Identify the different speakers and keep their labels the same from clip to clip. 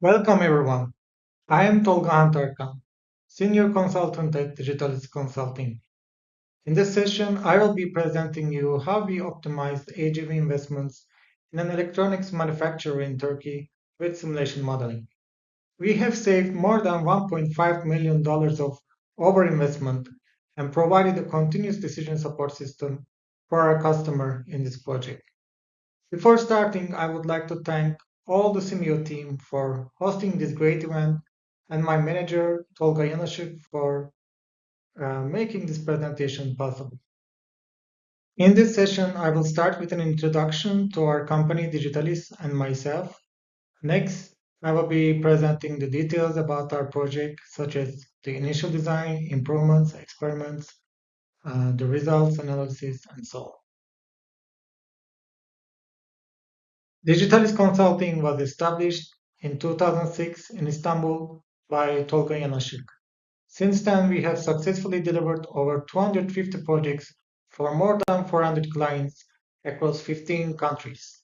Speaker 1: Welcome everyone. I am Tolga Antarkan, Senior Consultant at Dijitalis Consulting. In this session, I will be presenting you how we optimize AGV investments in an electronics manufacturer in Turkey with simulation modeling. We have saved more than $1.5 million of overinvestment and provided a continuous decision support system for our customer in this project. Before starting, I would like to thank all the Simeo team for hosting this great event and my manager, Tolga Yanashik, for making this presentation possible. In this session, I will start with an introduction to our company, Dijitalis, and myself. Next, I will be presenting the details about our project, such as the initial design, improvements, experiments, the results analysis, and so on. Dijitalis Consulting was established in 2006 in Istanbul by Tolga Yanaşık. Since then, we have successfully delivered over 250 projects for more than 400 clients across 15 countries.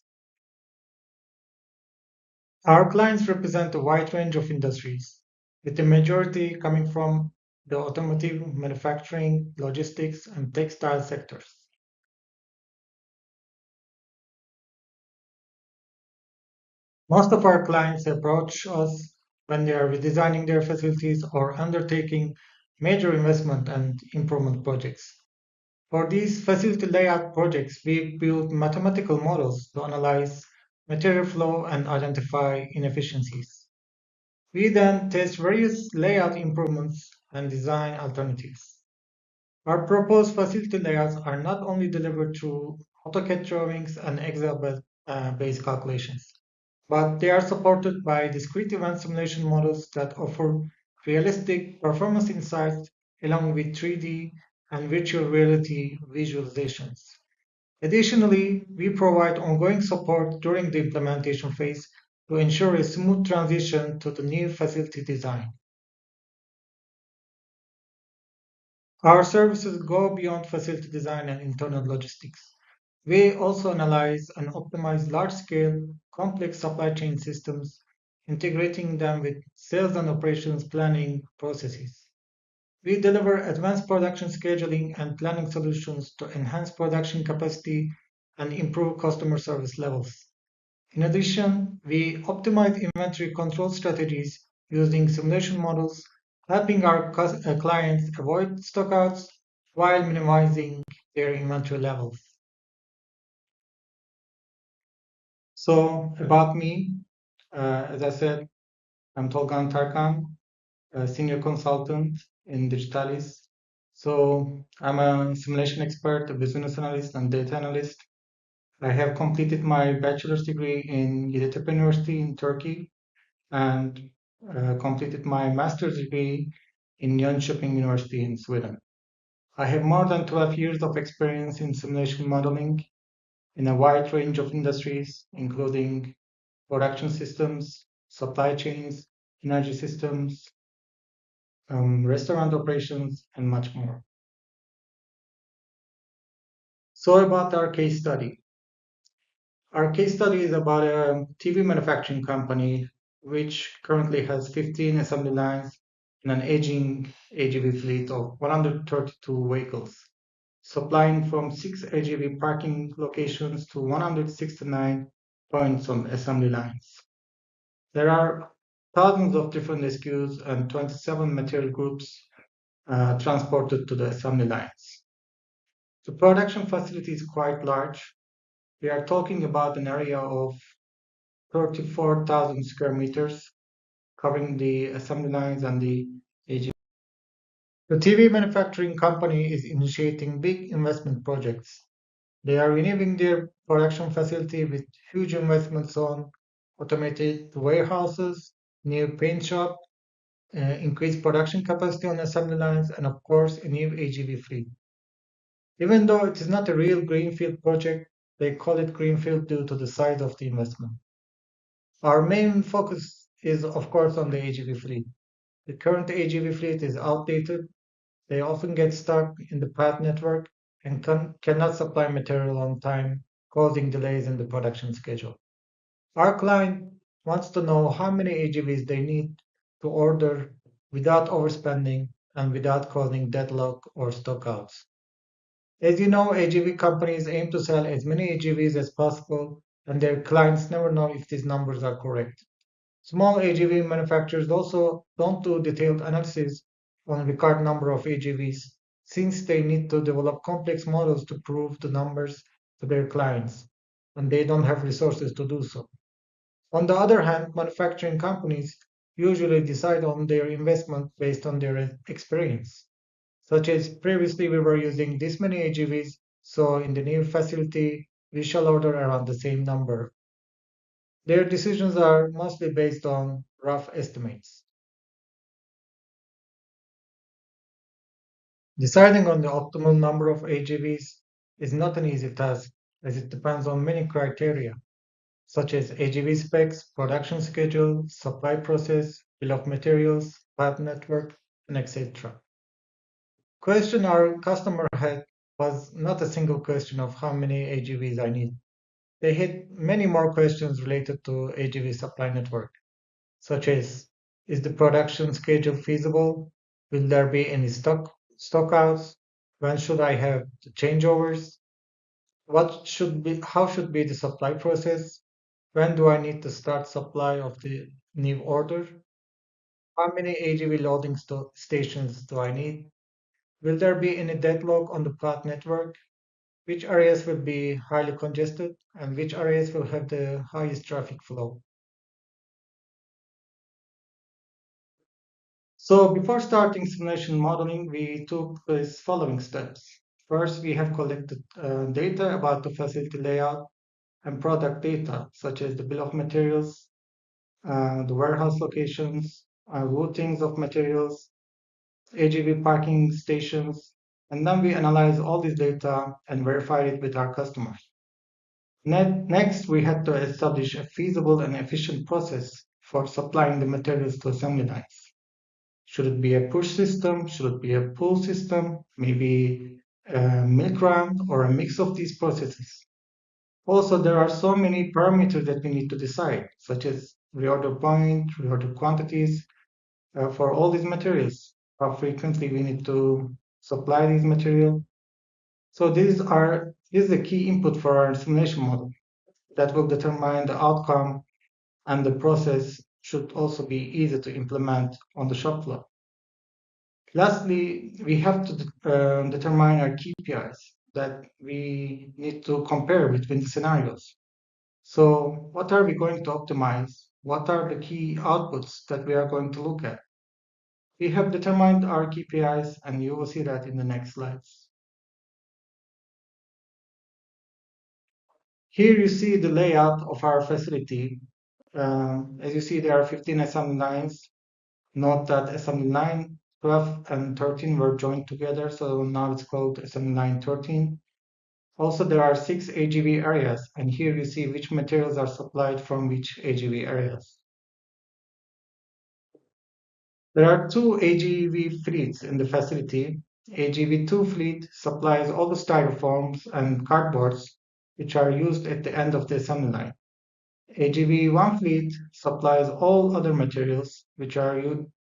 Speaker 1: Our clients represent a wide range of industries, with the majority coming from the automotive, manufacturing, logistics, and textile sectors. Most of our clients approach us when they are redesigning their facilities or undertaking major investment and improvement projects. For these facility layout projects, we build mathematical models to analyze material flow and identify inefficiencies. We then test various layout improvements and design alternatives. Our proposed facility layouts are not only delivered through AutoCAD drawings and Excel-based calculations, but they are supported by discrete event simulation models that offer realistic performance insights along with 3D and virtual reality visualizations. Additionally, we provide ongoing support during the implementation phase to ensure a smooth transition to the new facility design. Our services go beyond facility design and internal logistics. We also analyze and optimize large-scale, complex supply chain systems, integrating them with sales and operations planning processes. We deliver advanced production scheduling and planning solutions to enhance production capacity and improve customer service levels. In addition, we optimize inventory control strategies using simulation models, helping our clients avoid stockouts while minimizing their inventory levels. So, about me, as I said, I'm Tolgan Tarkan, a senior consultant in Digitalis. So, I'm a simulation expert, a business analyst, and data analyst. I have completed my bachelor's degree in Yeditepe University in Turkey and completed my master's degree in Jönköping University in Sweden. I have more than 12 years of experience in simulation modeling in a wide range of industries, including production systems, supply chains, energy systems, restaurant operations, and much more. So, about our case study. Our case study is about a TV manufacturing company which currently has 15 assembly lines and an aging AGV fleet of 132 vehicles, supplying from 6 AGV parking locations to 169 points on assembly lines. There are thousands of different SKUs and 27 material groups transported to the assembly lines. The production facility is quite large. We are talking about an area of 34,000 square meters, covering the assembly lines and the AG. The TV manufacturing company is initiating big investment projects. They are renewing their production facility with huge investments on automated warehouses, new paint shop, increased production capacity on assembly lines, and of course, a new AGV fleet. Even though it is not a real greenfield project, they call it greenfield due to the size of the investment. Our main focus is, of course, on the AGV fleet. The current AGV fleet is outdated. They often get stuck in the path network and cannot supply material on time, causing delays in the production schedule. Our client wants to know how many AGVs they need to order without overspending and without causing deadlock or stockouts. As you know, AGV companies aim to sell as many AGVs as possible, and their clients never know if these numbers are correct. Small AGV manufacturers also don't do detailed analysis on record number of AGVs since they need to develop complex models to prove the numbers to their clients, and they don't have resources to do so. On the other hand, manufacturing companies usually decide on their investment based on their experience, such as previously we were using this many AGVs, so in the new facility we shall order around the same number. Their decisions are mostly based on rough estimates. Deciding on the optimal number of AGVs is not an easy task, as it depends on many criteria, such as AGV specs, production schedule, supply process, bill of materials, part network, and etc. Question our customer had was not a single question of how many AGVs I need. They had many more questions related to AGV supply network, such as is the production schedule feasible? Will there be any stockouts? When should I have the changeovers? What should be how should be the supply process? When do I need to start supply of the new order? How many AGV loading stations do I need? Will there be any deadlock on the plant network? Which areas will be highly congested and which areas will have the highest traffic flow? So before starting simulation modeling, we took these following steps. First, we have collected data about the facility layout and product data, such as the bill of materials, the warehouse locations, routings of materials, AGV parking stations, and then we analyze all this data and verify it with our customers. Next, we had to establish a feasible and efficient process for supplying the materials to assembly lines. Should it be a push system? Should it be a pull system? Maybe a milk run or a mix of these processes. Also, there are so many parameters that we need to decide, such as reorder point, reorder quantities for all these materials. How frequently we need to supply these materials. So this is a key input for our simulation model that will determine the outcome, and the process should also be easy to implement on the shop floor. Lastly, we have to determine our KPIs that we need to compare between the scenarios. So, what are we going to optimize? What are the key outputs that we are going to look at? We have determined our KPIs, and you will see that in the next slides. Here you see the layout of our facility. As you see, there are 15 assembly lines. Note that assembly line 12 and 13 were joined together, so now it's called assembly line 13. Also, there are 6 AGV areas, and here you see which materials are supplied from which AGV areas. There are 2 AGV fleets in the facility. AGV2 fleet supplies all the styrofoams and cardboards which are used at the end of the assembly line. AGV1 fleet supplies all other materials which are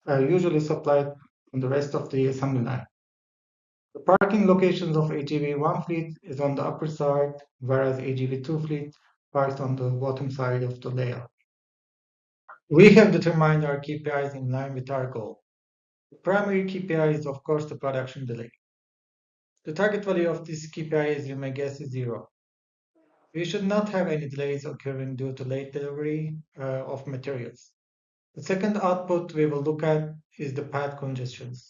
Speaker 1: usually supplied on the rest of the assembly line. The parking locations of AGV1 fleet is on the upper side, whereas AGV2 fleet parks on the bottom side of the layout. We have determined our KPIs in line with our goal. The primary KPI is, of course, the production delay. The target value of this KPI, as you may guess, is 0. We should not have any delays occurring due to late delivery of materials. The second output we will look at is the path congestions.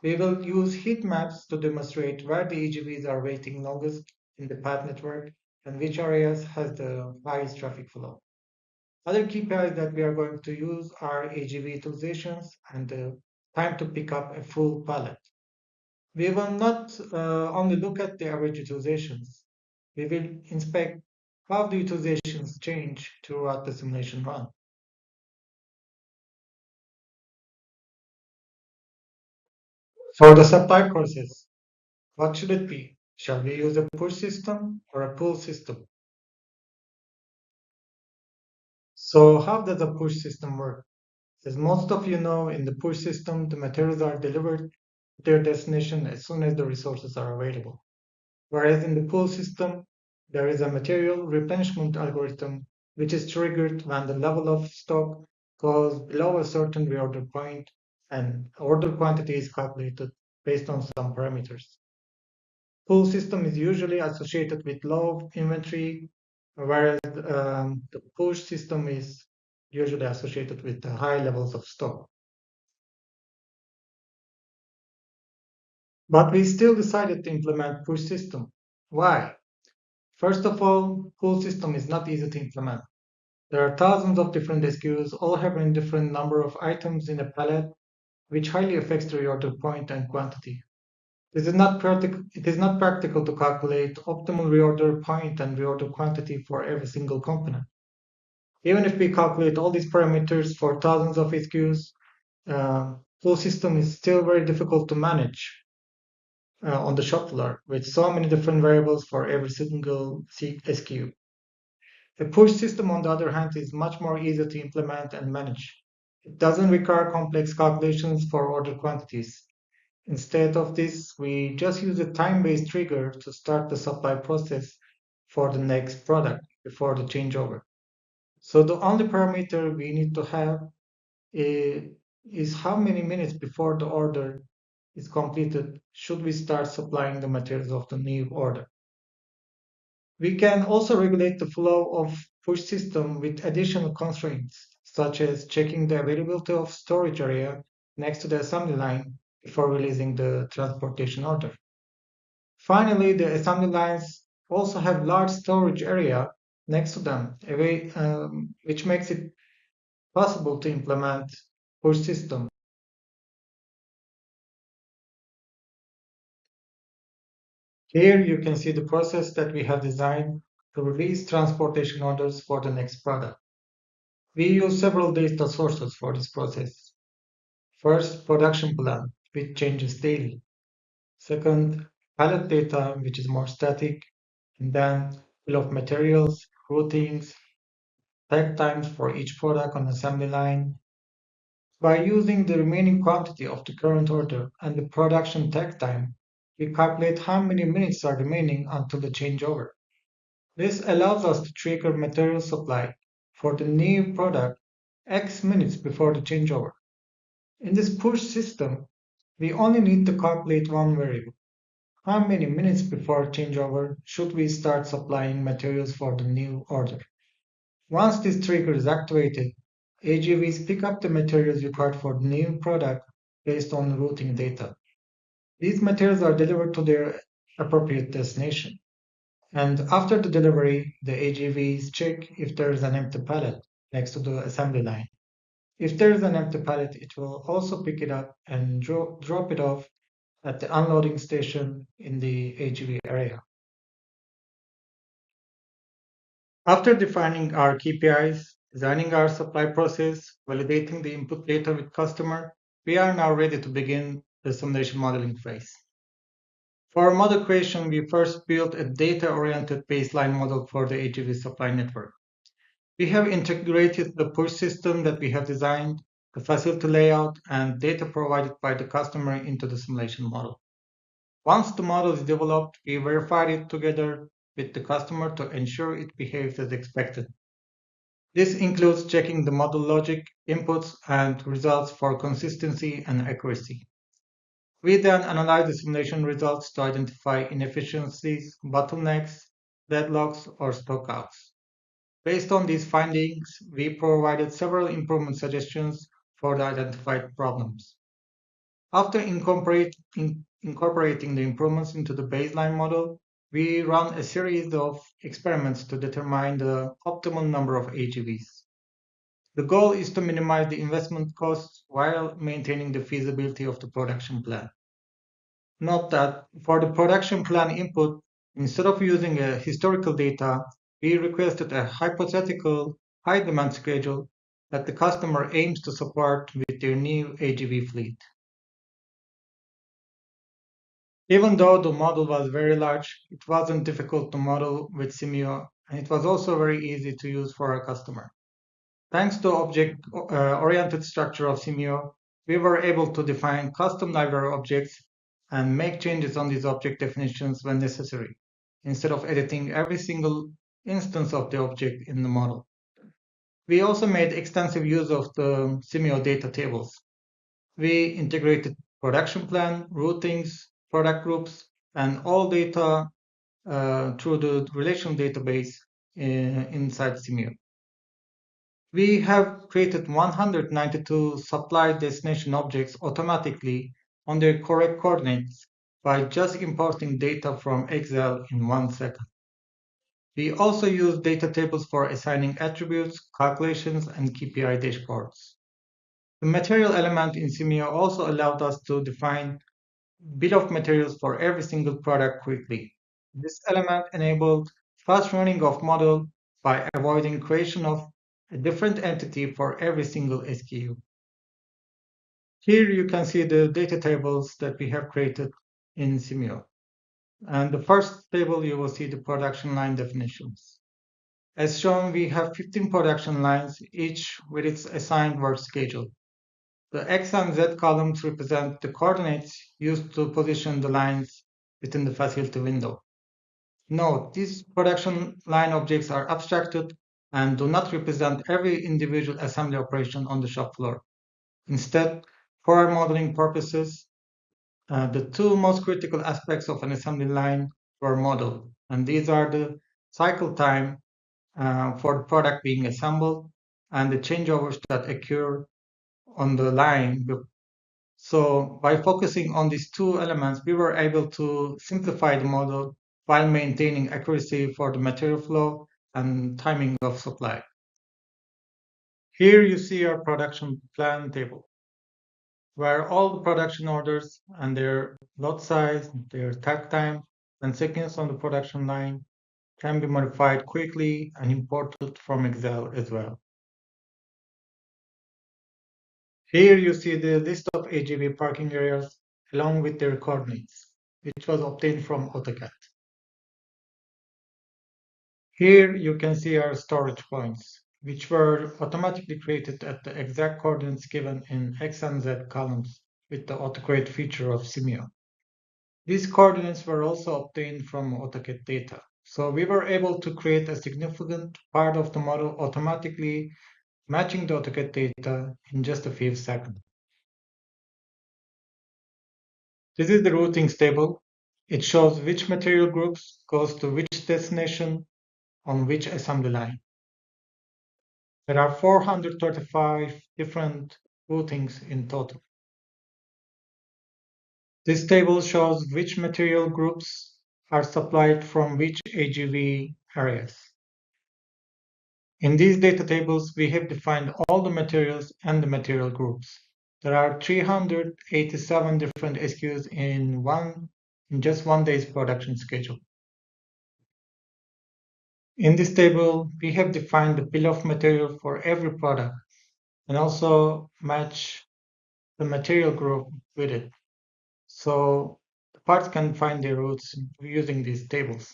Speaker 1: We will use heat maps to demonstrate where the AGVs are waiting longest in the path network and which areas has the highest traffic flow. Other KPIs that we are going to use are AGV utilizations and the time to pick up a full pallet. We will not only look at the average utilizations. We will inspect how the utilizations change throughout the simulation run. For the supply process, what should it be? Shall we use a push system or a pull system? So how does a push system work? As most of you know, in the push system, the materials are delivered to their destination as soon as the resources are available. Whereas in the pull system, there is a material replenishment algorithm which is triggered when the level of stock goes below a certain reorder point and order quantity is calculated based on some parameters. Pull system is usually associated with low inventory, whereas the push system is usually associated with high levels of stock. But we still decided to implement push system. Why? First of all, pull system is not easy to implement. There are thousands of different SKUs, all having different number of items in a pallet, which highly affects the reorder point and quantity. It is not practical to calculate optimal reorder point and reorder quantity for every single component. Even if we calculate all these parameters for thousands of SKUs, full system is still very difficult to manage on the shop floor with so many different variables for every single SKU. A push system, on the other hand, is much more easy to implement and manage. It doesn't require complex calculations for order quantities. Instead of this, we just use a time-based trigger to start the supply process for the next product before the changeover. So the only parameter we need to have i- is how many minutes before the order is completed should we start supplying the materials of the new order. We can also regulate the flow of push system with additional constraints, such as checking the availability of storage area next to the assembly line before releasing the transportation order. Finally, the assembly lines also have large storage area next to them, which makes it possible to implement push system. Here you can see the process that we have designed to release transportation orders for the next product. We use several data sources for this process. First, production plan, which changes daily. Second, pallet data, which is more static. And then bill of materials, routings, tag times for each product on assembly line. By using the remaining quantity of the current order and the production tag time, we calculate how many minutes are remaining until the changeover. This allows us to trigger material supply for the new product X minutes before the changeover. In this push system, we only need to calculate one variable. How many minutes before changeover should we start supplying materials for the new order? Once this trigger is activated, AGVs pick up the materials required for the new product based on routing data. These materials are delivered to their appropriate destination. And after the delivery, the AGVs check if there is an empty pallet next to the assembly line. If there is an empty pallet, it will also pick it up and drop it off at the unloading station in the AGV area. After defining our KPIs, designing our supply process, validating the input data with customer, we are now ready to begin the simulation modeling phase. For our model creation, we first built a data-oriented baseline model for the AGV supply network. We have integrated the push system that we have designed, the facility layout, and data provided by the customer into the simulation model. Once the model is developed, we verified it together with the customer to ensure it behaves as expected. This includes checking the model logic, inputs, and results for consistency and accuracy. We then analyze the simulation results to identify inefficiencies, bottlenecks, deadlocks, or stockouts. Based on these findings, we provided several improvement suggestions for the identified problems. After incorporating the improvements into the baseline model, we run a series of experiments to determine the optimal number of AGVs. The goal is to minimize the investment costs while maintaining the feasibility of the production plan. Note that for the production plan input, instead of using a historical data, we requested a hypothetical high demand schedule that the customer aims to support with their new AGV fleet. Even though the model was very large, it wasn't difficult to model with Simio, and it was also very easy to use for our customer. Thanks to object-oriented structure of Simio, we were able to define custom library objects and make changes on these object definitions when necessary, instead of editing every single instance of the object in the model. We also made extensive use of the Simio data tables. We integrated production plan, routings, product groups, and all data through the relational database inside Simio. We have created 192 supply destination objects automatically on their correct coordinates by just importing data from Excel in 1 second. We also use data tables for assigning attributes, calculations, and KPI dashboards. The material element in Simio also allowed us to define bill of materials for every single product quickly. This element enabled fast running of model by avoiding creation of a different entity for every single SKU. Here you can see the data tables that we have created in Simio. And the first table, you will see the production line definitions. As shown, we have 15 production lines, each with its assigned work schedule. The X and Z columns represent the coordinates used to position the lines within the facility window. Note, these production line objects are abstracted and do not represent every individual assembly operation on the shop floor. Instead, for our modeling purposes, the two most critical aspects of an assembly line were modeled, and these are the cycle time for the product being assembled and the changeovers that occur on the line. So by focusing on these two elements, we were able to simplify the model while maintaining accuracy for the material flow and timing of supply. Here you see our production plan table, where all the production orders and their lot size, their takt time, and sequence on the production line can be modified quickly and imported from Excel as well. Here you see the list of AGV parking areas along with their coordinates, which was obtained from AutoCAD. Here you can see our storage points, which were automatically created at the exact coordinates given in X and Z columns with the autocreate feature of Simio. These coordinates were also obtained from AutoCAD data, so we were able to create a significant part of the model automatically matching the AutoCAD data in just a few seconds. This is the routings table. It shows which material groups goes to which destination on which assembly line. There are 435 different routings in total. This table shows which material groups are supplied from which AGV areas. In these data tables, we have defined all the materials and the material groups. There are 387 different SKUs in just 1 day's production schedule. In this table, we have defined the bill of material for every product and also match the material group with it. So the parts can find their routes using these tables.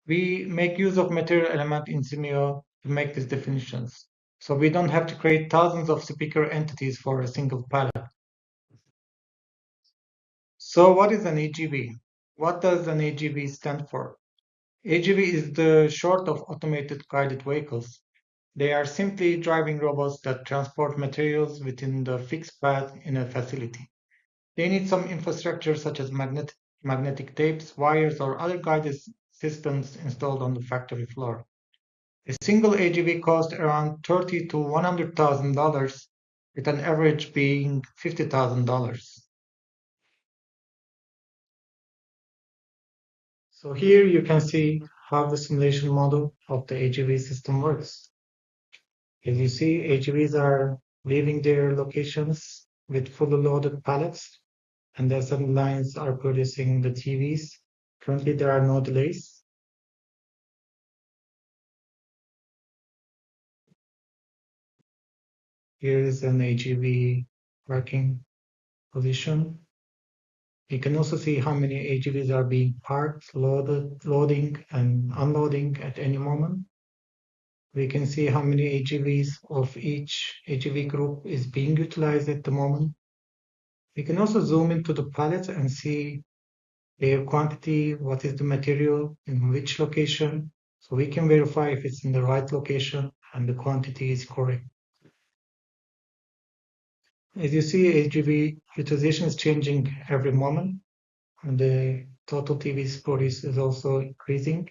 Speaker 1: We make use of material element in Simio to make these definitions. So we don't have to create thousands of speaker entities for a single pallet. So what is an AGV? What does an AGV stand for? AGV is the short of automated guided vehicles. They are simply driving robots that transport materials within the fixed path in a facility. They need some infrastructure such as magnetic tapes, wires, or other guided systems installed on the factory floor. A single AGV costs around $30,000 to $100,000, with an average being $50,000. So here you can see how the simulation model of the AGV system works. As you see, AGVs are leaving their locations with fully loaded pallets, and the assembly lines are producing the TVs. Currently, there are no delays. Here is an AGV working position. You can also see how many AGVs are being parked, loading, and unloading at any moment. We can see how many AGVs of each AGV group is being utilized at the moment. We can also zoom into the pallets and see their quantity, what is the material, in which location. So we can verify if it's in the right location and the quantity is correct. As you see, AGV utilization is changing every moment, and the total TV produced is also increasing.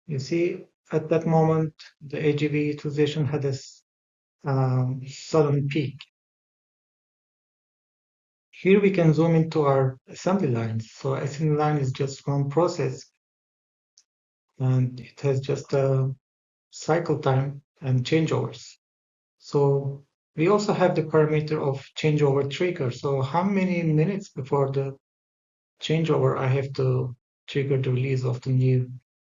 Speaker 1: You see, at that moment, the AGV utilization had a sudden peak. Here we can zoom into our assembly lines. So assembly line is just one process, and it has just a cycle time and changeovers. So we also have the parameter of changeover trigger. So how many minutes before the changeover I have to trigger the release of the new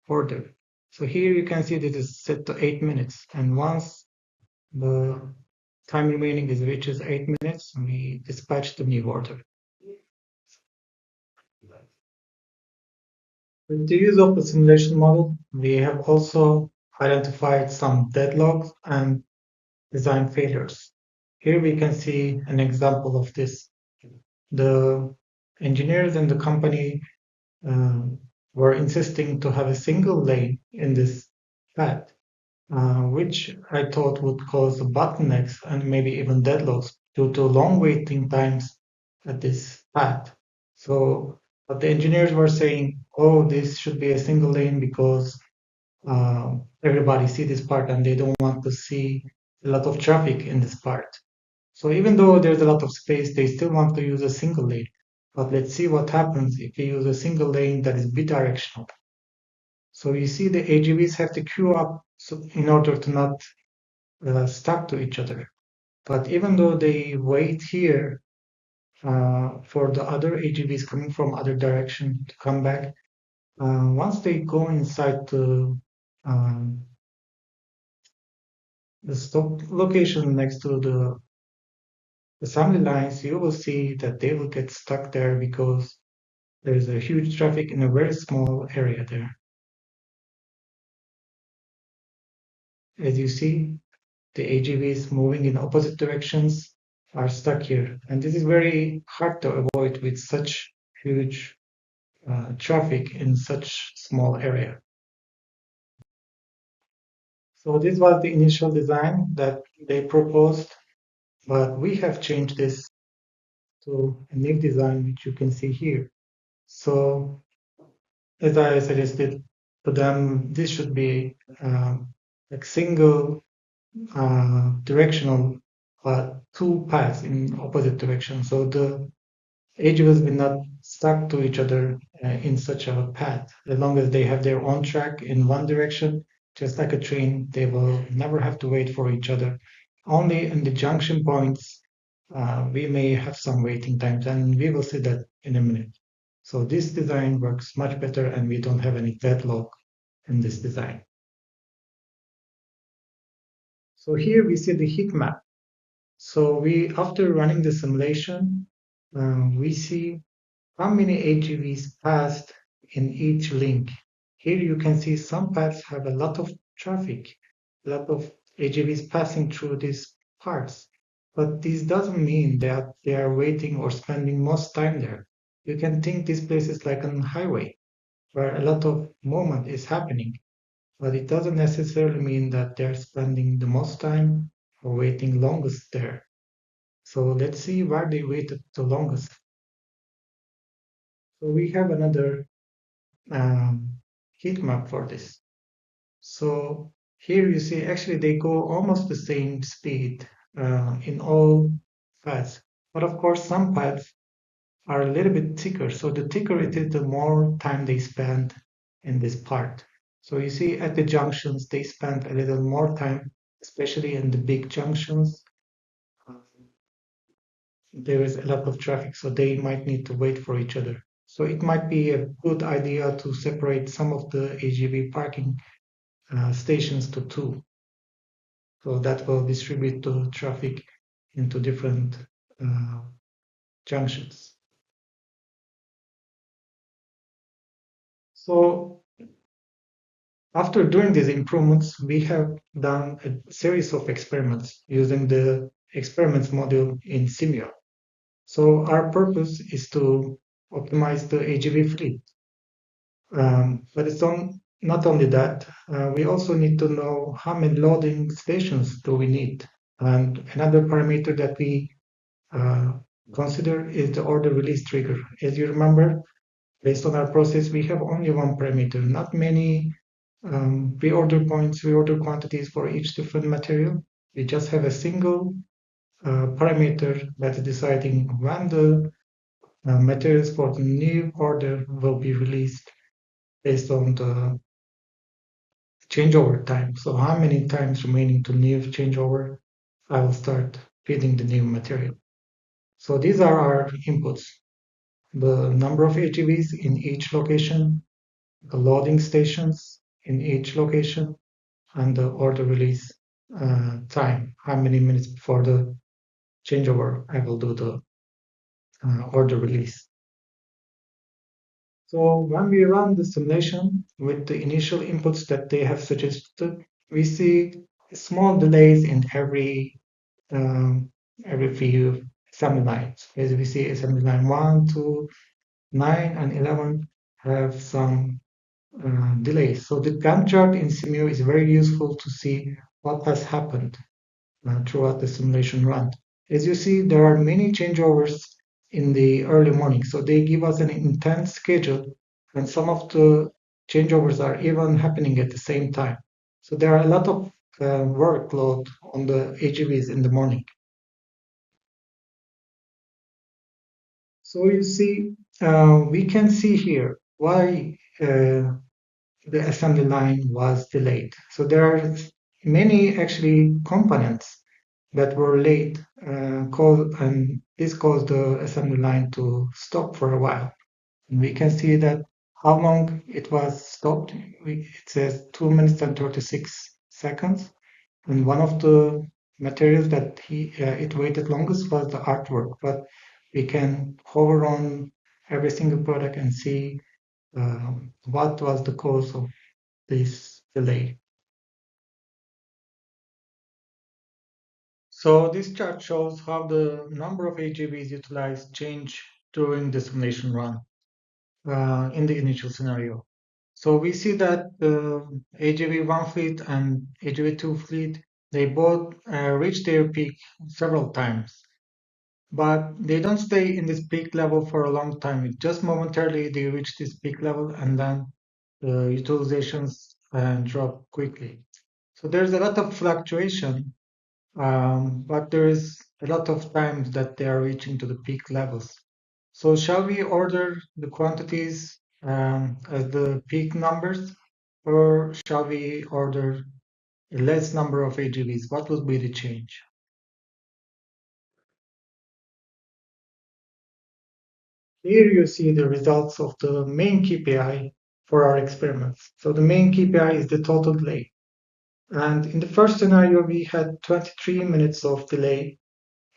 Speaker 1: order. So here you can see this is set to 8 minutes. And once the time remaining is reaches 8 minutes, we dispatch the new order. With the use of the simulation model, we have also identified some deadlocks and design failures. Here we can see an example of this. The engineers in the company uh, were insisting to have a single lane in this path, which I thought would cause bottlenecks and maybe even deadlocks due to long waiting times at this path. So, but the engineers were saying, oh, this should be a single lane because everybody see this part and they don't want to see a lot of traffic in this part. So even though there's a lot of space, they still want to use a single lane. But let's see what happens if we use a single lane that is bidirectional. So you see the AGVs have to queue up in order to not stuck to each other. But even though they wait here for the other AGVs coming from other direction to come back, once they go inside um, the stop location next to the assembly lines, you will see that they will get stuck there because there is a huge traffic in a very small area there. As you see, the AGVs moving in opposite directions are stuck here. And this is very hard to avoid with such huge traffic in such small area. So this was the initial design that they proposed, but we have changed this to a new design, which you can see here. So as I suggested to them, this should be like single directional, but two paths in opposite direction. So the edges will not stuck to each other in such a path. As long as they have their own track in one direction, just like a train, they will never have to wait for each other. Only in the junction points, we may have some waiting times, and we will see that in a minute. So this design works much better, and we don't have any deadlock in this design. So here we see the heat map. So after running the simulation, we see how many AGVs passed in each link. Here you can see some paths have a lot of traffic, a lot of AGVs passing through these parts. But this doesn't mean that they are waiting or spending most time there. You can think this place is like a highway where a lot of movement is happening, but it doesn't necessarily mean that they're spending the most time or waiting longest there. So let's see where they waited the longest. So we have another um, heat map for this. So here you see actually they go almost the same speed in all paths. But of course, some paths are a little bit thicker. So the thicker it is, the more time they spend in this part. So you see at the junctions, they spend a little more time, especially in the big junctions. There is a lot of traffic, so they might need to wait for each other. So it might be a good idea to separate some of the AGV parking stations to two. So that will distribute the traffic into different uh, junctions. So After doing these improvements, we have done a series of experiments using the experiments module in Simio. So our purpose is to optimize the AGV fleet. But not only that, we also need to know how many loading stations do we need. And another parameter that we uh, consider is the order release trigger. As you remember, based on our process, we have only one parameter, not many pre-order points, pre-order quantities for each different material. We just have a single parameter that is deciding when the materials for the new order will be released based on the changeover time. So how many times remaining to new changeover, I will start feeding the new material. So these are our inputs: the number of AGVs in each location, the loading stations in each location, and the order release time. How many minutes before the changeover I will do the order release. So when we run the simulation with the initial inputs that they have suggested, we see small delays in um, every few assembly lines. As we see, assembly line 1, 2, 9, and 11 have some delays. So the Gantt chart in Simio is very useful to see what has happened throughout the simulation run. As you see, there are many changeovers in the early morning, so they give us an intense schedule, and some of the changeovers are even happening at the same time. So there are a lot of workload on the AGVs in the morning. So you see, we can see here why the assembly line was delayed. So there are many actually components that were late, and this caused the assembly line to stop for a while. And we can see that how long it was stopped. It says 2 minutes and 36 seconds. And one of the materials that it waited longest was the artwork. But we can hover on every single product and see what was the cause of this delay. So this chart shows how the number of AGVs utilized change during the simulation run in the initial scenario. So we see that the AGV1 fleet and AGV2 fleet, they both reach their peak several times, but they don't stay in this peak level for a long time. It just momentarily they reach this peak level and then the utilizations drop quickly. So there's a lot of fluctuation, but there is a lot of times that they are reaching to the peak levels. So shall we order the quantities as the peak numbers, or shall we order a less number of AGVs? What will be the change? Here you see the results of the main KPI for our experiments. So the main KPI is the total delay. And in the first scenario, we had 23 minutes of delay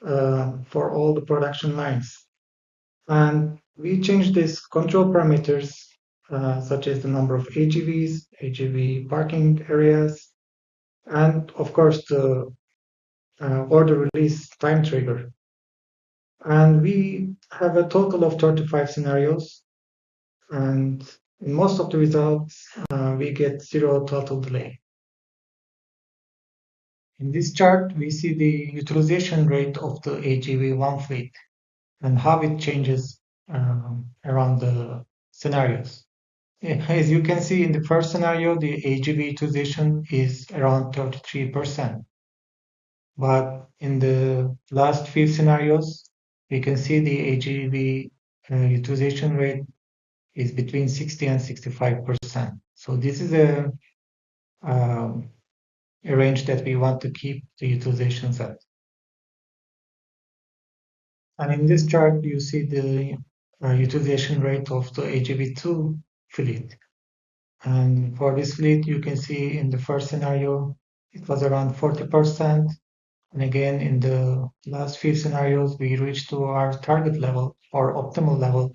Speaker 1: for all the production lines. And we changed these control parameters, such as the number of AGVs, AGV parking areas, and of course the order release time trigger. And we have a total of 35 scenarios. And in most of the results, we get zero total delay. In this chart, we see the utilization rate of the AGV1 fleet and how it changes around the scenarios. As you can see in the first scenario, the AGV utilization is around 33%. But in the last few scenarios, we can see the AGV utilization rate is between 60 and 65%. So this is um, a range that we want to keep the utilizations at. And in this chart, you see the utilization rate of the AGV2 fleet. And for this fleet, you can see in the first scenario, it was around 40%. And again, in the last few scenarios, we reached to our target level or optimal level,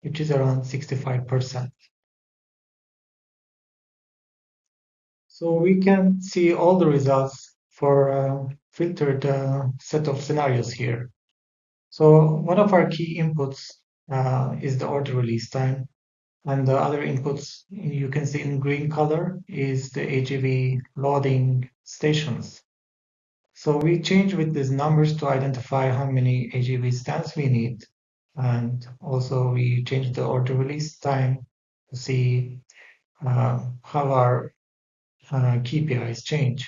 Speaker 1: which is around 65%. So we can see all the results for a filtered set of scenarios here. So one of our key inputs is the order release time, and the other inputs you can see in green color is the AGV loading stations. So we change with these numbers to identify how many AGV stands we need. And also we change the order release time to see how our KPIs change.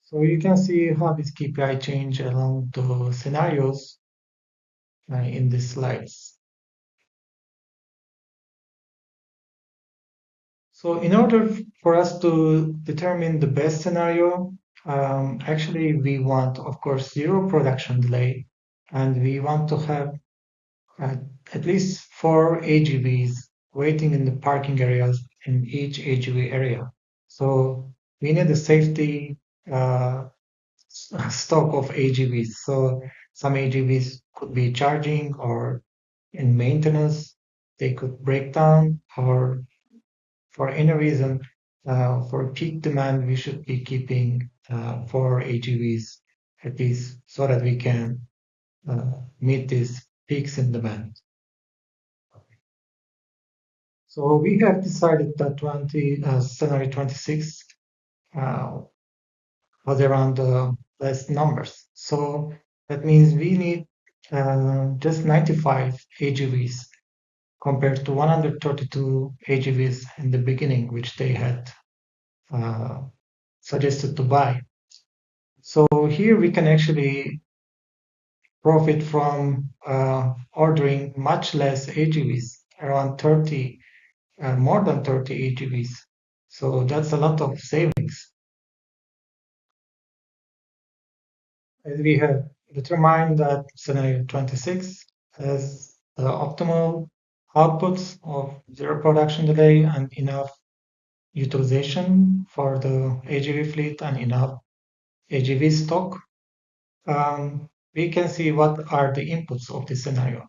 Speaker 1: So you can see how this KPI change along the scenarios in these slides. So in order for us to determine the best scenario, actually we want, of course, zero production delay, and we want to have uh, at least four AGVs waiting in the parking areas in each AGV area. So we need a safety stock of AGVs. So some AGVs could be charging or in maintenance, they could break down, or for any reason, for peak demand, we should be keeping four AGVs at least so that we can meet these peaks in demand. So we have decided that scenario 26 uh, was around the less numbers. So that means we need just 95 AGVs compared to 132 AGVs in the beginning, which they had uh, suggested to buy. So here we can actually profit from ordering much less AGVs, around 30, more than 30 AGVs. So that's a lot of savings. As we have determined that scenario 26 has the optimal outputs of zero production delay and enough utilization for the AGV fleet and enough AGV stock. We can see what are the inputs of this scenario.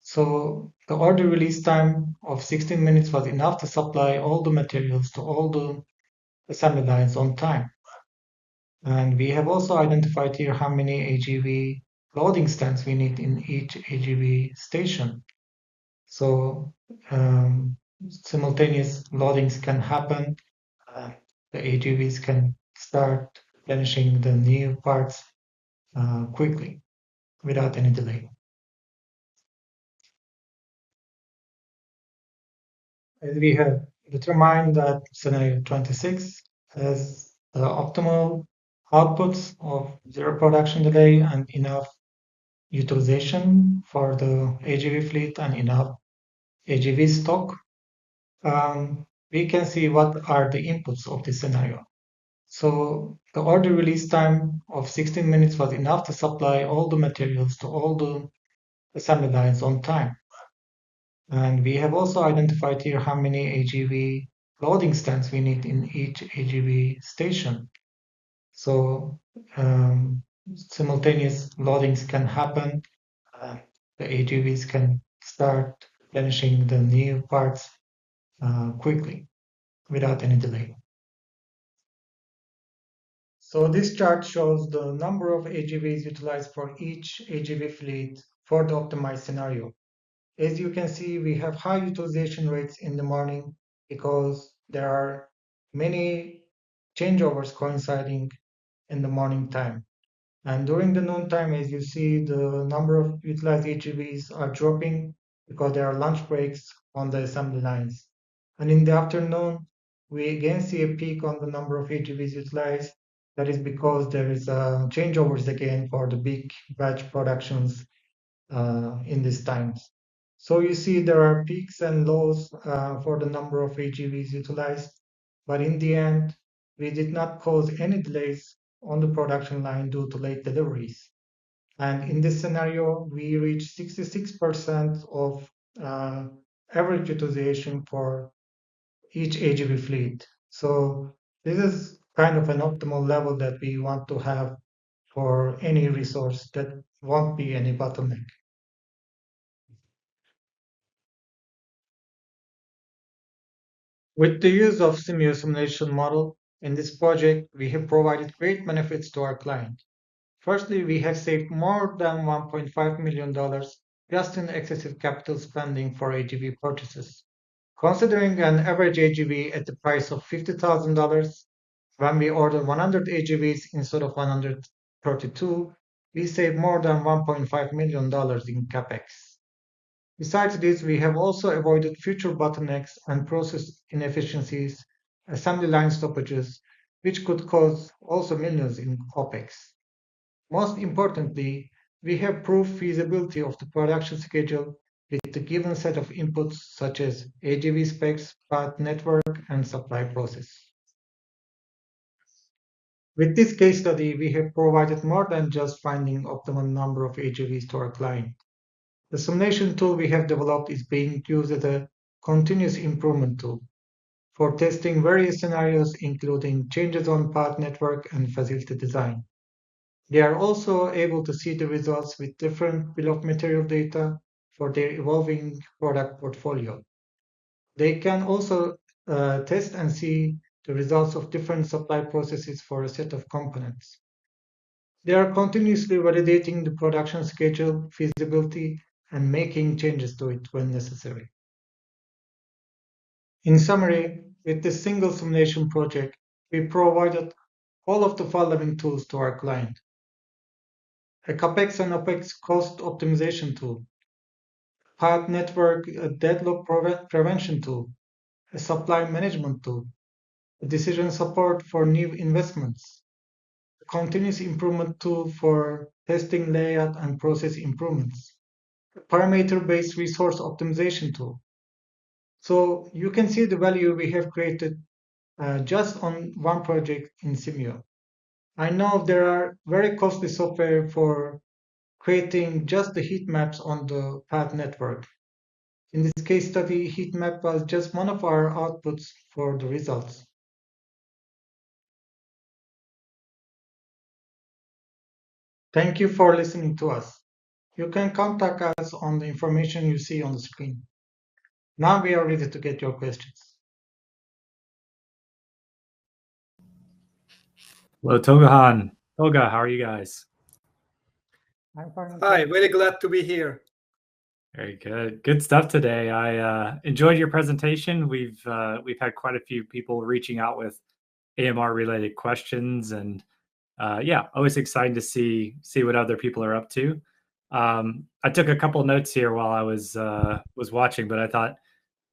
Speaker 1: So the order release time of 16 minutes was enough to supply all the materials to all the assembly lines on time. And we have also identified here how many AGV loading stands we need in each AGV station. So simultaneous loadings can happen. Uh, the AGVs can start finishing the new parts quickly without any delay. As we have determined that scenario 26 has the optimal outputs of zero production delay and enough utilization for the AGV fleet and enough AGV stock, we can see what are the inputs of this scenario. So the order release time of 16 minutes was enough to supply all the materials to all the assembly lines on time. And we have also identified here how many AGV loading stands we need in each AGV station. So simultaneous loadings can happen. The AGVs can start finishing the new parts quickly without any delay. So this chart shows the number of AGVs utilized for each AGV fleet for the optimized scenario. As you can see, we have high utilization rates in the morning because there are many changeovers coinciding in the morning time. And during the noon time, as you see, the number of utilized AGVs are dropping because there are lunch breaks on the assembly lines. And in the afternoon, we again see a peak on the number of AGVs utilized. That is because there is changeovers again for the big batch productions in these times. So you see there are peaks and lows for the number of AGVs utilized, but in the end, we did not cause any delays on the production line due to late deliveries. And in this scenario, we reached 66% of uh, average utilization for each AGV fleet. So this is kind of an optimal level that we want to have for any resource that won't be any bottleneck. With the use of simulation model in this project, we have provided great benefits to our client. Firstly, we have saved more than $1.5 million just in excessive capital spending for AGV purchases. Considering an average AGV at the price of $50,000, when we order 100 AGVs instead of 132, we save more than $1.5 million in capex. Besides this, we have also avoided future bottlenecks and process inefficiencies, assembly line stoppages, which could cause also millions in OpEx. Most importantly, we have proved feasibility of the production schedule with the given set of inputs such as AGV specs, path network, and supply process. With this case study, we have provided more than just finding optimal number of AGVs to our client. The simulation tool we have developed is being used as a continuous improvement tool for testing various scenarios, including changes on path network and facility design. They are also able to see the results with different bill of material data for their evolving product portfolio. They can also test and see the results of different supply processes for a set of components. They are continuously validating the production schedule, feasibility, and making changes to it when necessary. In summary, with this single simulation project, we provided all of the following tools to our client: a CapEx and OpEx cost optimization tool, path network deadlock prevention tool, a supply management tool, a decision support for new investments, a continuous improvement tool for testing layout and process improvements, a parameter-based resource optimization tool. So you can see the value we have created just on one project in Simio. I know there are very costly software for creating just the heat maps on the path network. In this case study, heat map was just one of our outputs for the results. Thank you for listening to us. You can contact us on the information you see on the screen. Now we are ready to get your questions.
Speaker 2: Hello, Togahan. Toga, how are you guys?
Speaker 1: I'm fine.
Speaker 3: Hi, very glad to be here.
Speaker 2: Very good. Good stuff today. I enjoyed your presentation. We've had quite a few people reaching out with AMR related questions, and yeah, always exciting to see what other people are up to. I took a couple notes here while I was watching, but I thought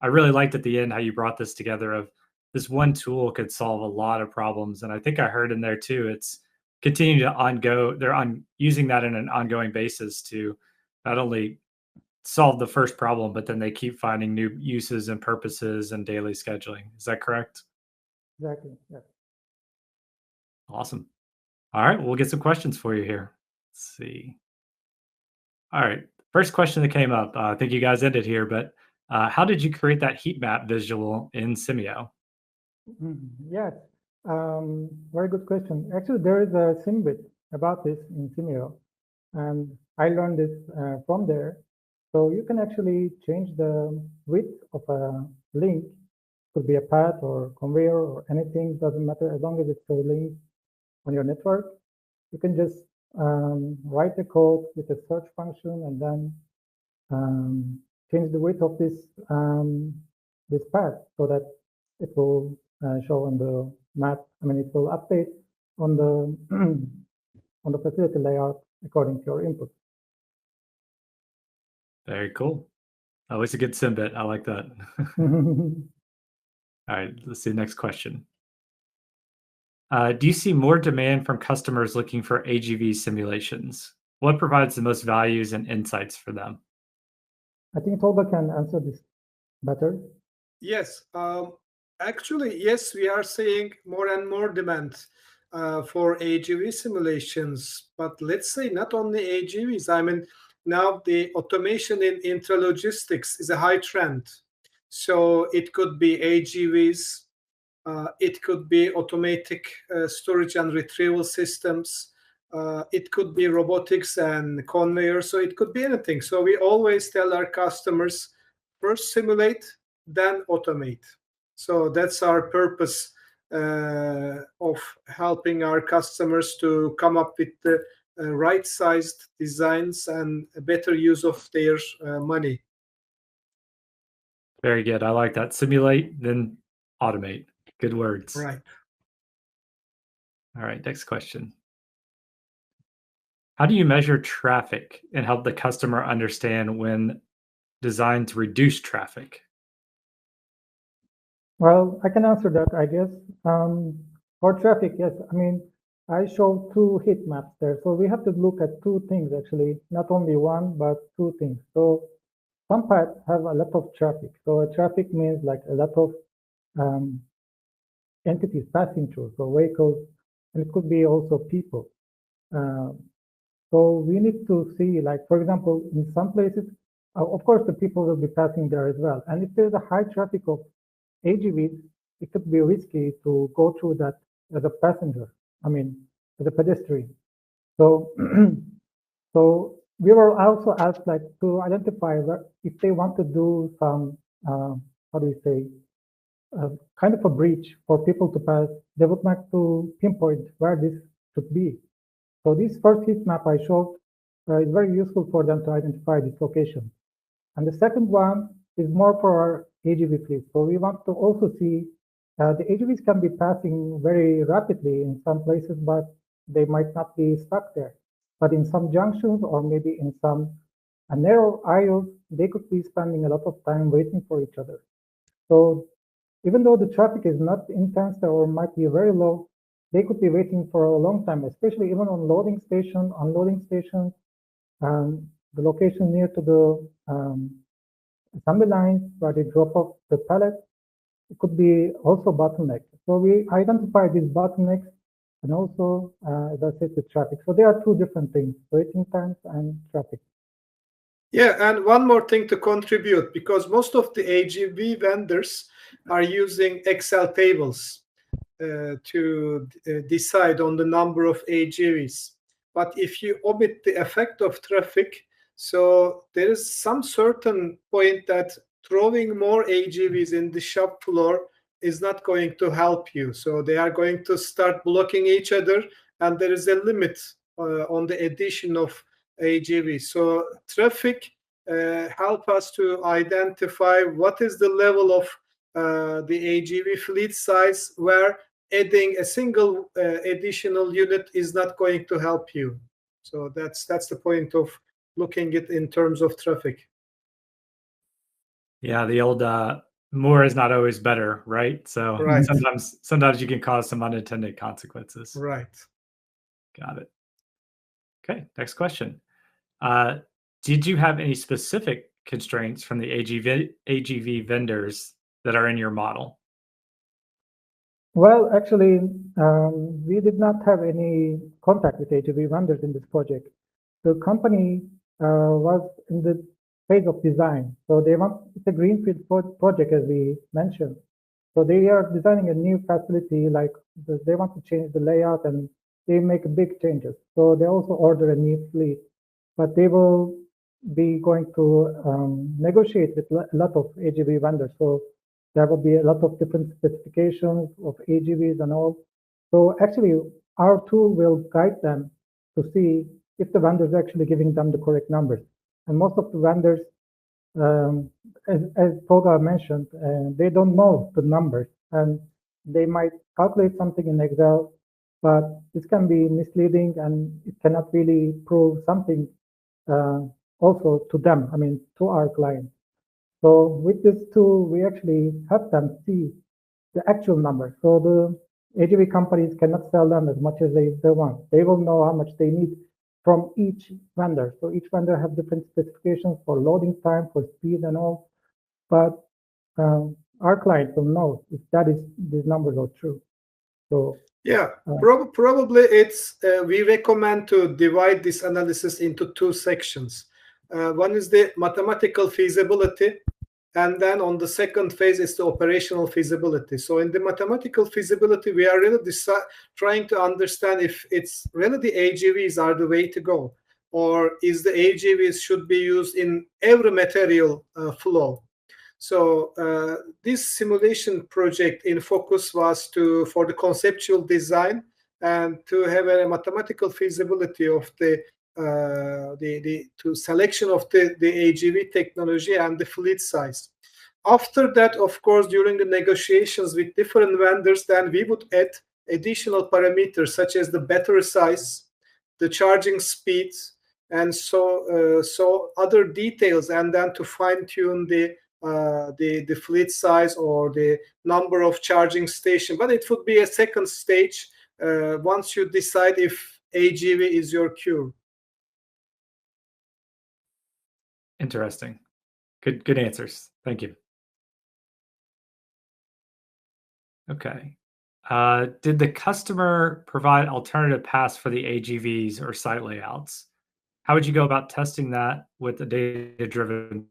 Speaker 2: I really liked at the end how you brought this together of this one tool could solve a lot of problems. And I think I heard in there too, it's continuing to they're using that in an ongoing basis to not only solve the first problem, but then they keep finding new uses and purposes and daily scheduling. Is that correct?
Speaker 1: Exactly. Yeah.
Speaker 2: Awesome. All right, we'll get some questions for you here. Let's see. All right, first question that came up. I think you guys ended here, but how did you create that heat map visual in Simio?
Speaker 4: Yes, very good question. Actually, there is a Simbit about this in Simio, and I learned this from there. So you can actually change the width of a link. Could be a path or conveyor or anything, doesn't matter, as long as it's a link on your network. You can just write the code with a search function and then change the width of this path so that it will show on the map. I mean, it will update on the on the facility layout according to your input.
Speaker 2: Very cool. Always a good Simbit. I like that. All right, let's see the next question. Do you see more demand from customers looking for AGV simulations? What provides the most values and insights for them?
Speaker 4: I think Tolga can answer this better.
Speaker 3: Yes, actually, yes, we are seeing more and more demand for AGV simulations. But let's say not only AGVs. I mean, now the automation in intralogistics is a high trend. So it could be AGVs, it could be automatic storage and retrieval systems, it could be robotics and conveyors, so it could be anything. So we always tell our customers, first simulate, then automate. So that's our purpose of helping our customers to come up with the right-sized designs and a better use of their money.
Speaker 2: Very good. I like that. Simulate, then automate. Good words.
Speaker 3: Right.
Speaker 2: All right, next question. How do you measure traffic and help the customer understand when designs reduce traffic?
Speaker 4: Well, I can answer that, I guess. For traffic, yes. I mean, I showed 2 heat maps there. So we have to look at 2 things, actually, not only one, but 2 things. So some paths have a lot of traffic. So traffic means like a lot of entities passing through, so vehicles, and it could be also people. So we need to see, like, for example, in some places, of course, the people will be passing there as well. And if there's a high traffic of AGVs, it could be risky to go through that as a passenger, I mean, as a pedestrian. So, so we were also asked, like, to identify if they want to do some, how do you say, kind of a bridge for people to pass, they would like to pinpoint where this should be. So this first heat map I showed is very useful for them to identify this location. And the second one is more for our AGV fleet. So we want to also see the AGVs can be passing very rapidly in some places, but they might not be stuck there. But in some junctions or maybe in some narrow aisles, they could be spending a lot of time waiting for each other. So even though the traffic is not intense or might be very low, they could be waiting for a long time, especially even on loading station, unloading stations, the location near to the assembly lines where they drop off the pallets. It could be also bottlenecks. So we identify these bottlenecks and also, as I said, the traffic. So there are 2 different things, waiting times and traffic.
Speaker 3: Yeah, and one more thing to contribute, because most of the AGV vendors are using Excel tables to decide on the number of AGVs. But if you omit the effect of traffic, so there is some certain point that throwing more AGVs in the shop floor is not going to help you. So they are going to start blocking each other, and there is a limit on the addition of AGVs. So traffic help us to identify what is the level of the AGV fleet size where adding a single additional unit is not going to help you. So that's the point of looking at it in terms of traffic.
Speaker 2: Yeah, the old more is not always better, right? So
Speaker 3: Right.
Speaker 2: sometimes you can cause some unintended consequences.
Speaker 3: Right.
Speaker 2: Got it. Okay, next question. Did you have any specific constraints from the AGV vendors that are in your model?
Speaker 4: Well, actually, we did not have any contact with AGV vendors in this project. The company was in the phase of design. So it's a greenfield project, as we mentioned. So they are designing a new facility, like they want to change the layout and they make big changes. So they also order a new fleet, but they will be going to negotiate with a lot of AGV vendors. So there will be a lot of different specifications of AGVs and all. So actually, our tool will guide them to see if the vendor is actually giving them the correct numbers. And most of the vendors, as Tolga mentioned, they don't know the numbers, and they might calculate something in Excel, but this can be misleading and it cannot really prove something also to them, I mean, to our clients. So with this tool, we actually help them see the actual number. So the AGV companies cannot sell them as much as they want. They will know how much they need from each vendor. So each vendor has different specifications for loading time, for speed and all. But our clients will know if these numbers are true. So
Speaker 3: yeah, probably it's we recommend to divide this analysis into 2 sections. One is the mathematical feasibility, and then on the second phase is the operational feasibility. So in the mathematical feasibility, we are really trying to understand if it's really the AGVs are the way to go, or is the AGVs should be used in every material flow. So this simulation project in focus was for the conceptual design and to have a mathematical feasibility of the selection of the AGV technology and the fleet size. After that, of course, during the negotiations with different vendors, then we would add additional parameters such as the battery size, the charging speeds, and so other details, and then to fine tune the fleet size or the number of charging stations. But it would be a second stage once you decide if AGV is your cure.
Speaker 2: Interesting. Good answers. Thank you. Okay. Did the customer provide alternative paths for the AGVs or site layouts? How would you go about testing that with a data-driven?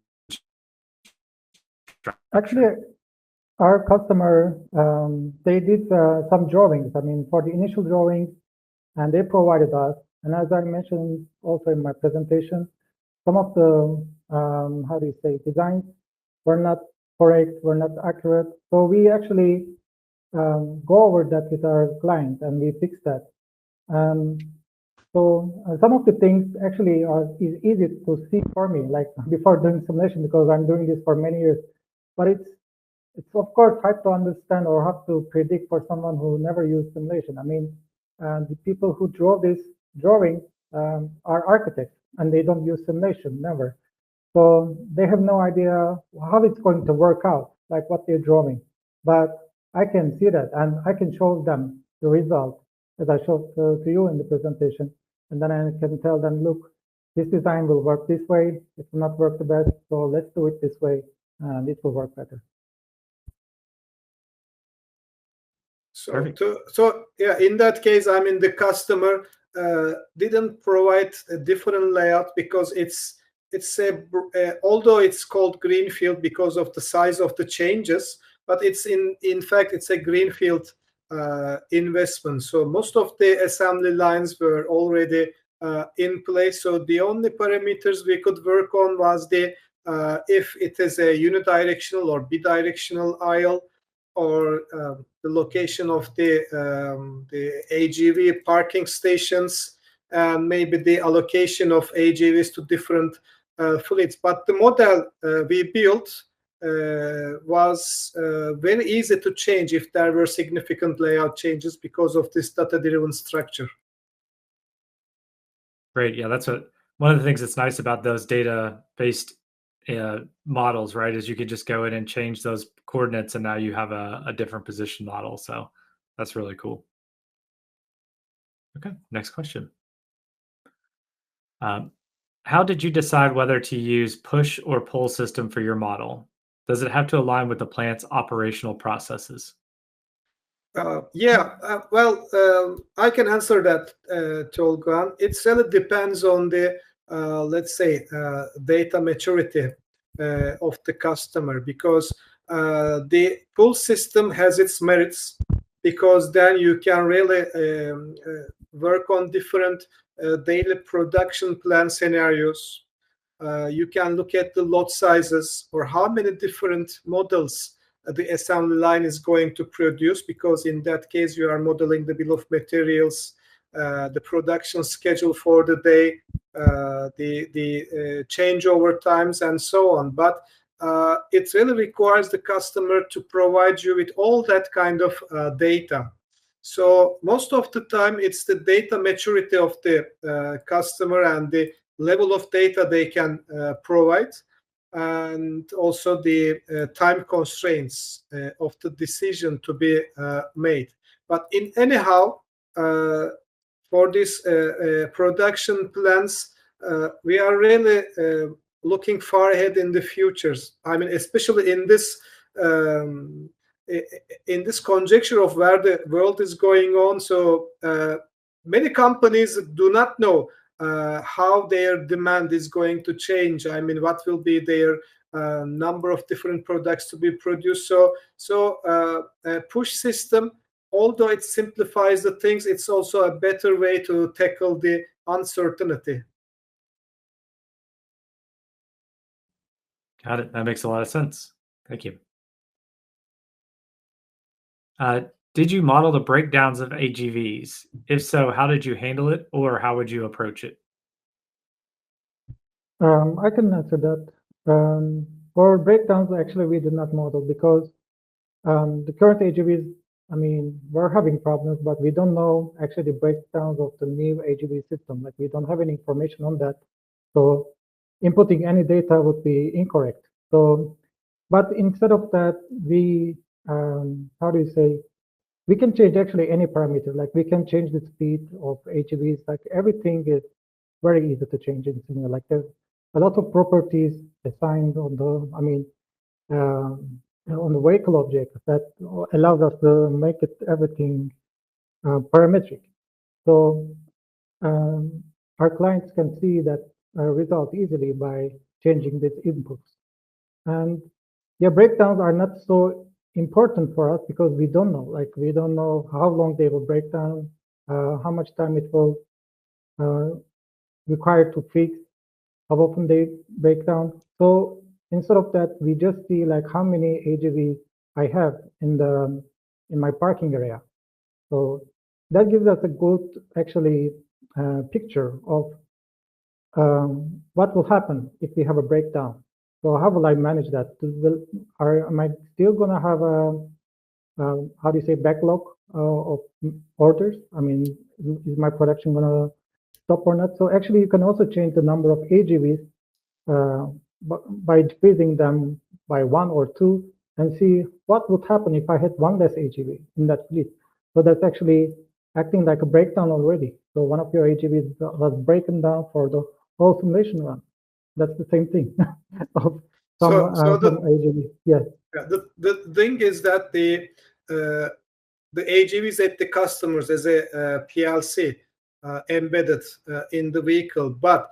Speaker 4: Actually, our customer, they did some drawings. I mean, for the initial drawings, and they provided us. And as I mentioned also in my presentation, some of the, how do you say, designs were not correct, were not accurate. So we actually go over that with our client and we fix that. So some of the things actually is easy to see for me, like before doing simulation, because I'm doing this for many years. But it's of course hard to understand or hard to predict for someone who never used simulation. I mean, the people who draw this drawing are architects and they don't use simulation, never. So they have no idea how it's going to work out, like what they're drawing. But I can see that and I can show them the result as I showed to you in the presentation. And then I can tell them, look, this design will work this way. It will not work the best. So let's do it this way and it will work better.
Speaker 3: So yeah, in that case, I mean, the customer didn't provide a different layout because it's although it's called greenfield because of the size of the changes, but it's in fact it's a greenfield investment. So most of the assembly lines were already in place. So the only parameters we could work on was if it is a unidirectional or bidirectional aisle, or the location of the AGV parking stations, and maybe the allocation of AGVs to different fleets. But the model we built was very easy to change if there were significant layout changes because of this data-driven structure.
Speaker 2: Great. Yeah, that's one of the things that's nice about those data-based models, right, is you could just go in and change those coordinates and now you have a different position model. So that's really cool. Okay, next question. How did you decide whether to use push or pull system for your model? Does it have to align with the plant's operational processes?
Speaker 3: Well, I can answer that, Tolga. It really depends on the, let's say, data maturity of the customer, because the pull system has its merits, because then you can really work on different daily production plan scenarios. You can look at the lot sizes or how many different models the assembly line is going to produce, because in that case you are modeling the bill of materials, the production schedule for the day, the changeover times, and so on. But it really requires the customer to provide you with all that kind of data. So most of the time it's the data maturity of the customer and the level of data they can provide, and also the time constraints of the decision to be made. But in anyhow, for these production plans, we are really looking far ahead in the futures. I mean, especially in this conjecture of where the world is going on. So many companies do not know how their demand is going to change. I mean, what will be their number of different products to be produced. So a push system, although it simplifies the things, it's also a better way to tackle the uncertainty.
Speaker 2: Got it. That makes a lot of sense. Thank you. Did you model the breakdowns of AGVs? If so, how did you handle it, or how would you approach it?
Speaker 4: I can answer that. For breakdowns, actually, we did not model because the current AGVs, I mean, we're having problems, but we don't know actually the breakdowns of the new AGV system. Like, we don't have any information on that. So inputting any data would be incorrect. So, but instead of that, we, how do you say, we can change actually any parameter. Like, we can change the speed of AGVs. Like, everything is very easy to change in Simio. Like, there's a lot of properties assigned on the, I mean, on the vehicle object that allows us to make it everything parametric. So our clients can see that result easily by changing these inputs. And yeah, breakdowns are not so important for us because we don't know. Like, we don't know how long they will break down, how much time it will require to fix, how often they break down. So instead of that, we just see like how many AGVs I have in my parking area. So that gives us a good actually picture of what will happen if we have a breakdown. So how will I manage that? Am I still gonna have a how do you say, backlog of orders? I mean, is my production gonna stop or not? So actually, you can also change the number of AGVs by decreasing them by 1 or 2 and see what would happen if I had one less AGV in that fleet. So that's actually acting like a breakdown already. So one of your AGVs was broken down for the whole simulation run. That's the same thing of some AGV. Yes.
Speaker 3: Yeah, the thing is that the AGVs at the customers as a PLC embedded in the vehicle, but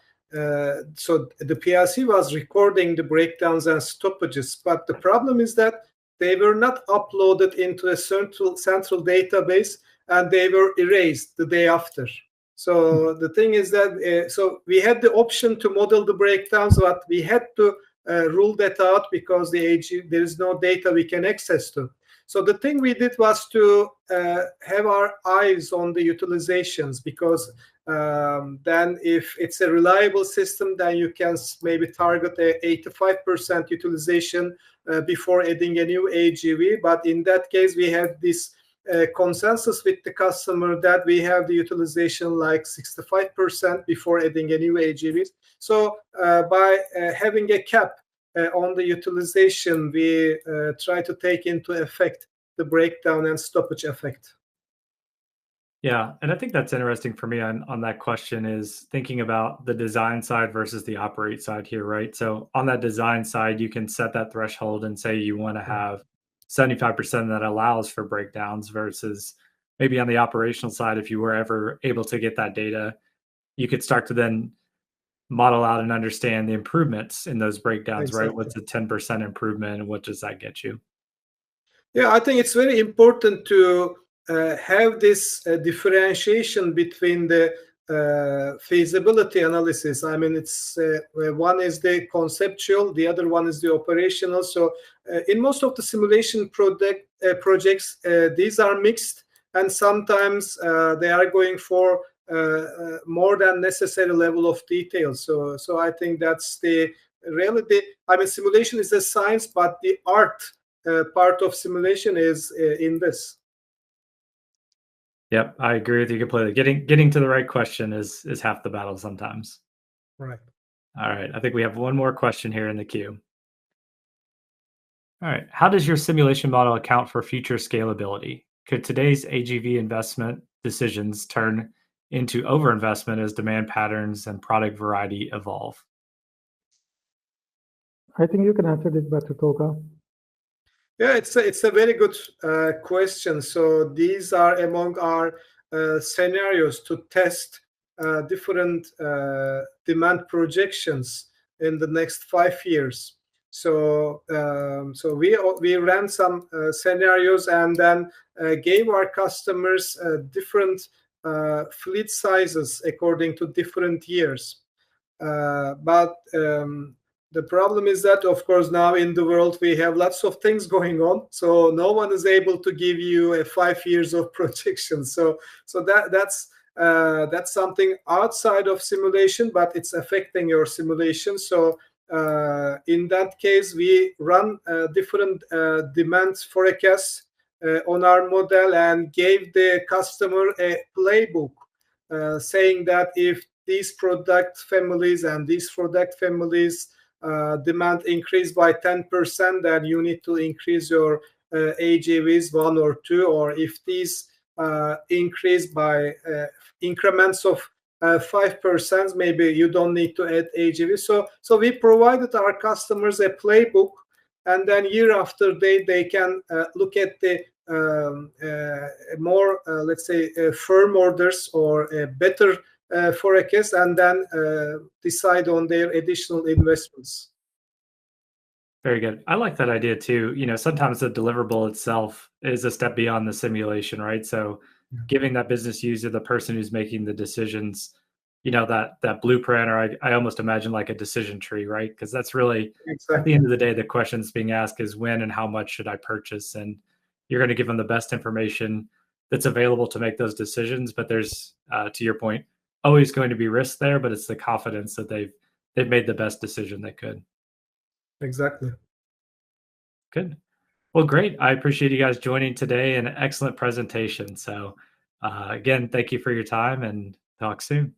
Speaker 3: so the PLC was recording the breakdowns and stoppages, but the problem is that they were not uploaded into a central database and they were erased the day after. So the thing is that so we had the option to model the breakdowns, but we had to rule that out because there is no data we can access to. So the thing we did was to have our eyes on the utilizations, because then if it's a reliable system, then you can maybe target a 85% utilization before adding a new AGV. But in that case, we had this consensus with the customer that we have the utilization like 65% before adding a new AGV. So by having a cap on the utilization, we try to take into effect the breakdown and stoppage effect.
Speaker 2: Yeah, and I think that's interesting for me on that question is thinking about the design side versus the operate side here, right? So on that design side, you can set that threshold and say you want to have 75% that allows for breakdowns versus maybe on the operational side, if you were ever able to get that data, you could start to then model out and understand the improvements in those breakdowns, exactly. Right? What's a 10% improvement and what does that get you?
Speaker 3: Yeah, I think it's very important to have this differentiation between the feasibility analysis. I mean, it's one is the conceptual, the other one is the operational. So in most of the simulation projects, these are mixed, and sometimes they are going for more than necessary level of detail. So I think that's the reality. I mean, simulation is a science, but the art part of simulation is in this.
Speaker 2: Yep, I agree with you completely. Getting to the right question is half the battle sometimes.
Speaker 3: Right.
Speaker 2: All right. I think we have one more question here in the queue. All right. How does your simulation model account for future scalability? Could today's AGV investment decisions turn into overinvestment as demand patterns and product variety evolve?
Speaker 4: I think you can answer this better, Tolga.
Speaker 3: Yeah, it's a very good question. So these are among our scenarios to test different demand projections in the next 5 years. So so we ran some scenarios and then gave our customers different fleet sizes according to different years. But The problem is that, of course, now in the world we have lots of things going on, so no one is able to give you a 5 years of projection. So that's something outside of simulation, but it's affecting your simulation. So in that case, we run different demand forecasts on our model and gave the customer a playbook saying that if these product families and these product families demand increase by 10%, then you need to increase your AGVs 1 or 2, or if these increase by increments of 5%, maybe you don't need to add AGV. So we provided our customers a playbook, and then year after they can look at the more, let's say, firm orders or a better forecast, and then decide on their additional investments.
Speaker 2: Very good. I like that idea too. Sometimes the deliverable itself is a step beyond the simulation, right? So giving that business user, the person who's making the decisions, that blueprint, or I almost imagine like a decision tree, right? Because that's really, at the end of the day, the questions being asked is when and how much should I purchase? And you're going to give them the best information that's available to make those decisions. But there's, to your point, always going to be risk there, but it's the confidence that they've made the best decision they could.
Speaker 3: Exactly.
Speaker 2: Good. Well, great. I appreciate you guys joining today. An excellent presentation. So again, thank you for your time, and talk soon.